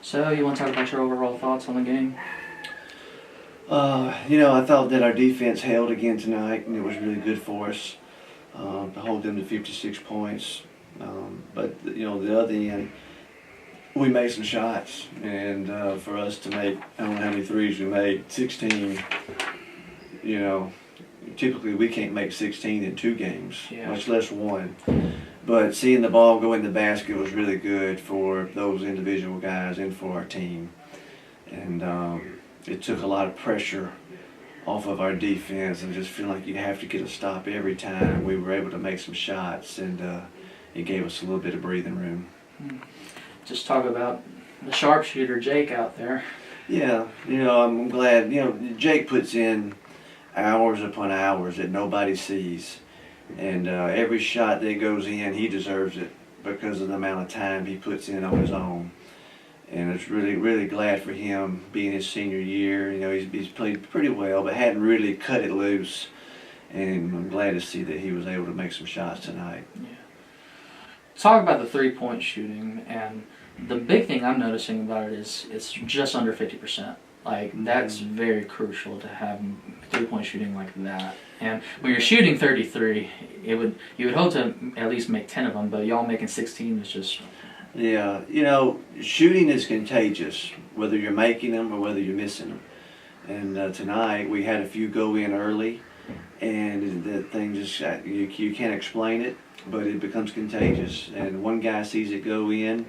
So, you want to talk about your overall thoughts on the game? I thought that our defense held again tonight, and it was really good for us to hold them to 56 points. But the other end, we made some shots, and for us to make, I don't know how many threes we made, 16. Typically we can't make 16 in 2 games, much less 1. But seeing the ball go in the basket was really good for those individual guys and for our team. And it took a lot of pressure off of our defense, and just feeling like you have to get a stop every time. We were able to make some shots, and it gave us a little bit of breathing room. Just talk about the sharpshooter Jake out there. Yeah, I'm glad. Jake puts in hours upon hours that nobody sees. And every shot that goes in, he deserves it because of the amount of time he puts in on his own. And it's really, really glad for him being his senior year. He's played pretty well, but hadn't really cut it loose. And I'm glad to see that he was able to make some shots tonight. Yeah. Talk about the three-point shooting, and the big thing I'm noticing about it is it's just under 50%. That's very crucial to have three-point shooting like that. And when you're shooting 33, you would hope to at least make 10 of them, but y'all making 16 is just... Yeah, shooting is contagious, whether you're making them or whether you're missing them. And tonight we had a few go in early, and the thing just, you can't explain it, but it becomes contagious. And one guy sees it go in,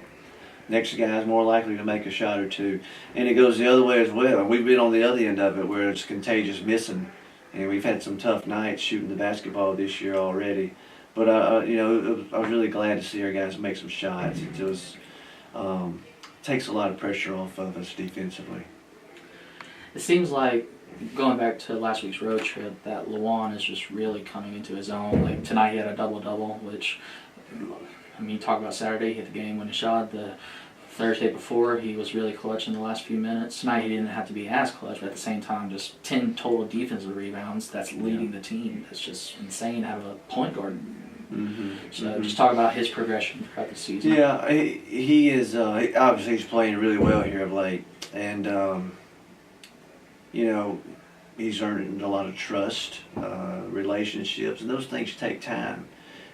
next guy's more likely to make a shot or two. And it goes the other way as well. And we've been on the other end of it where it's contagious missing. And we've had some tough nights shooting the basketball this year already. But, I was really glad to see our guys make some shots. It just takes a lot of pressure off of us defensively. It seems like, going back to last week's road trip, that Lawan is just really coming into his own. Tonight he had a double-double, which... talk about Saturday, he hit the game-winning shot. The Thursday before, he was really clutch in the last few minutes. Tonight, he didn't have to be as clutch, but at the same time, just 10 total defensive rebounds. That's leading the team. That's just insane out of a point guard. Just talk about his progression throughout the season. Yeah, he is, obviously he's playing really well here of late. And, he's earned a lot of trust, relationships, and those things take time.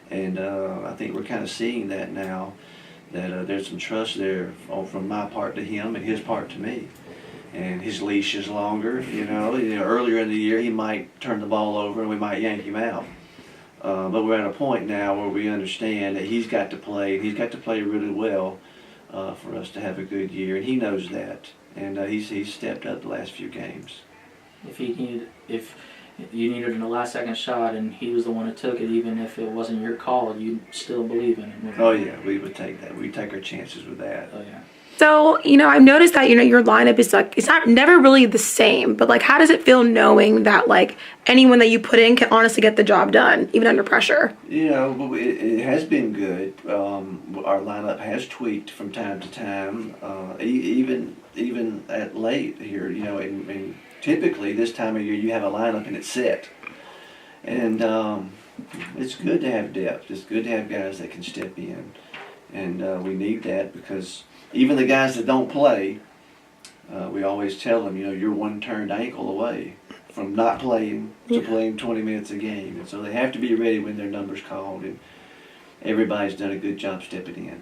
And I think we're kind of seeing that now, that there's some trust there from my part to him and his part to me. And his leash is longer, Earlier in the year he might turn the ball over and we might yank him out. But we're at a point now where we understand that he's got to play, and he's got to play really well for us to have a good year. And he knows that. And he's stepped up the last few games. If you needed a last-second shot and he was the one who took it, even if it wasn't your call, you'd still believe in him. Oh, yeah, we would take that. We'd take our chances with that. Oh, yeah. So, I've noticed that, your lineup is it's never really the same, but how does it feel knowing that anyone that you put in can honestly get the job done, even under pressure? It has been good. Our lineup has tweaked from time to time, even at late here, and typically this time of year you have a lineup and it's set. And it's good to have depth. It's good to have guys that can step in. And we need that because even the guys that don't play, we always tell them, you're one turned ankle away from not playing to playing 20 minutes a game. And so they have to be ready when their number's called. And everybody's done a good job stepping in.